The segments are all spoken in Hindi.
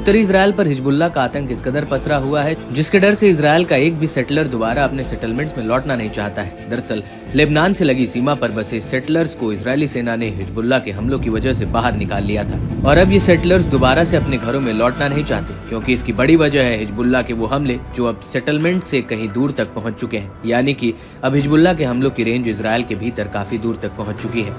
उत्तरी इजराइल पर हिजबुल्लाह का आतंक इस कदर पसरा हुआ है जिसके डर से इजराइल का एक भी सेटलर दोबारा अपने सेटलमेंट्स में लौटना नहीं चाहता है। दरअसल लेबनान से लगी सीमा पर बसे सेटलर्स को इजरायली सेना ने हिजबुल्लाह के हमलों की वजह से बाहर निकाल लिया था और अब ये सेटलर्स दोबारा से अपने घरों में लौटना नहीं चाहते, क्योंकि इसकी बड़ी वजह है हिजबुल्लाह के वो हमले जो अब सेटलमेंट से कहीं दूर तक पहुंच चुके हैं। यानी कि अब हिजबुल्लाह के हमलों की रेंज इजराइल के भीतर काफी दूर तक पहुंच चुकी है।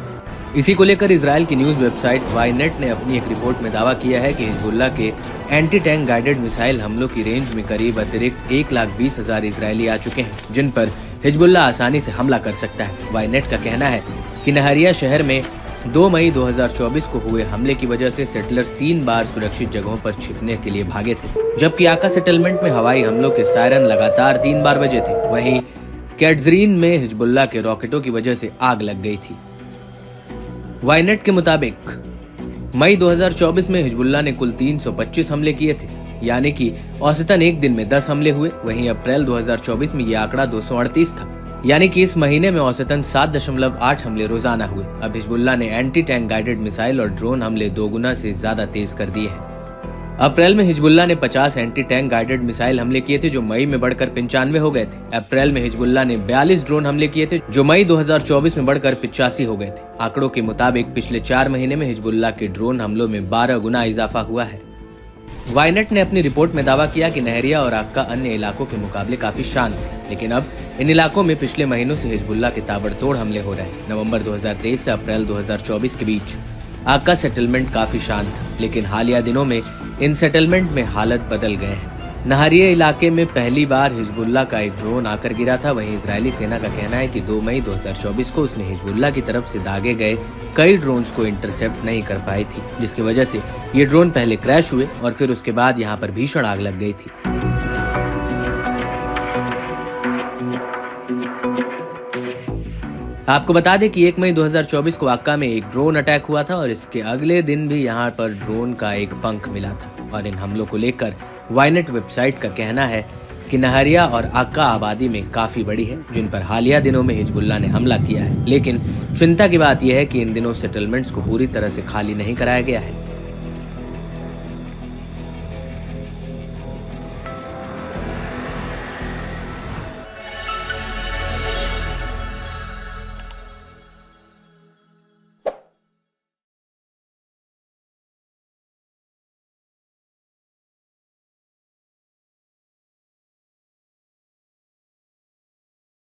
इसी को लेकर इजराइल की न्यूज वेबसाइट वाईनेट ने अपनी एक रिपोर्ट में दावा किया है कि हिजबुल्लाह के एंटी टैंक गाइडेड मिसाइल हमलों की रेंज में करीब अतिरिक्त 1,20,000 इजरायली आ चुके हैं जिन पर हिजबुल्लाह आसानी से हमला कर सकता है। वाईनेट का कहना है कि नहरिया शहर में 2 मई 2024 को हुए हमले की वजह से सेटलर्स 3 बार सुरक्षित जगहों पर छिपने के लिए भागे थे, जबकि आका सेटलमेंट में हवाई हमलों के सायरन लगातार 3 बार बजे थे। वहीं कैटजरीन में हिजबुल्लाह के रॉकेटों की वजह से आग लग गई थी। वाईनेट के मुताबिक मई 2024 में हिजबुल्लाह ने कुल 325 हमले किए थे, यानी कि औसतन एक दिन में 10 हमले हुए। वहीं अप्रैल 2024 में ये आंकड़ा 238 था, यानी कि इस महीने में औसतन 7.8 हमले रोजाना हुए। अब हिजबुल्लाह ने एंटी टैंक गाइडेड मिसाइल और ड्रोन हमले 2 गुना से ज्यादा तेज कर दिए हैं। अप्रैल में हिजबुल्लाह ने 50 एंटी टैंक गाइडेड मिसाइल हमले किए थे जो मई में बढ़कर 95 हो गए थे। अप्रैल में हिजबुल्लाह ने 42 ड्रोन हमले किए थे जो मई 2024 में बढ़कर 85 हो गए थे। आंकड़ों के मुताबिक पिछले 4 महीने में हिजबुल्लाह के ड्रोन हमलों में 12 गुना इजाफा हुआ है। वाईनेट ने अपनी रिपोर्ट में दावा किया कि नहरिया और आक्का अन्य इलाकों के मुकाबले काफी शांत है, लेकिन अब इन इलाकों में पिछले महीनों से हिजबुल्लाह के ताबड़तोड़ हमले हो रहे हैं। नवंबर 2023 से अप्रैल 2024 के बीच आक्का सेटलमेंट काफी शांत था, लेकिन हालिया दिनों में इन सेटलमेंट में हालत बदल गए हैं। नहरिया इलाके में पहली बार हिजबुल्लाह का एक ड्रोन आकर गिरा था। वहीं इजरायली सेना का कहना है कि 2 मई 2024 को उसने हिजबुल्लाह की तरफ से दागे गए कई ड्रोन्स को इंटरसेप्ट नहीं कर पाई थी, जिसकी वजह से ये ड्रोन पहले क्रैश हुए और फिर उसके बाद यहाँ पर भीषण आग लग गई थी। आपको बता दें कि 1 मई 2024 को आक्का में एक ड्रोन अटैक हुआ था और इसके अगले दिन भी यहाँ पर ड्रोन का एक पंख मिला था। और इन हमलों को लेकर वाईनेट वेबसाइट का कहना है कि नहरिया और आक्का आबादी में काफी बड़ी है, जिन पर हालिया दिनों में हिजबुल्लाह ने हमला किया है। लेकिन चिंता की बात यह है कि इन दिनों सेटलमेंट्स को पूरी तरह से खाली नहीं कराया गया है।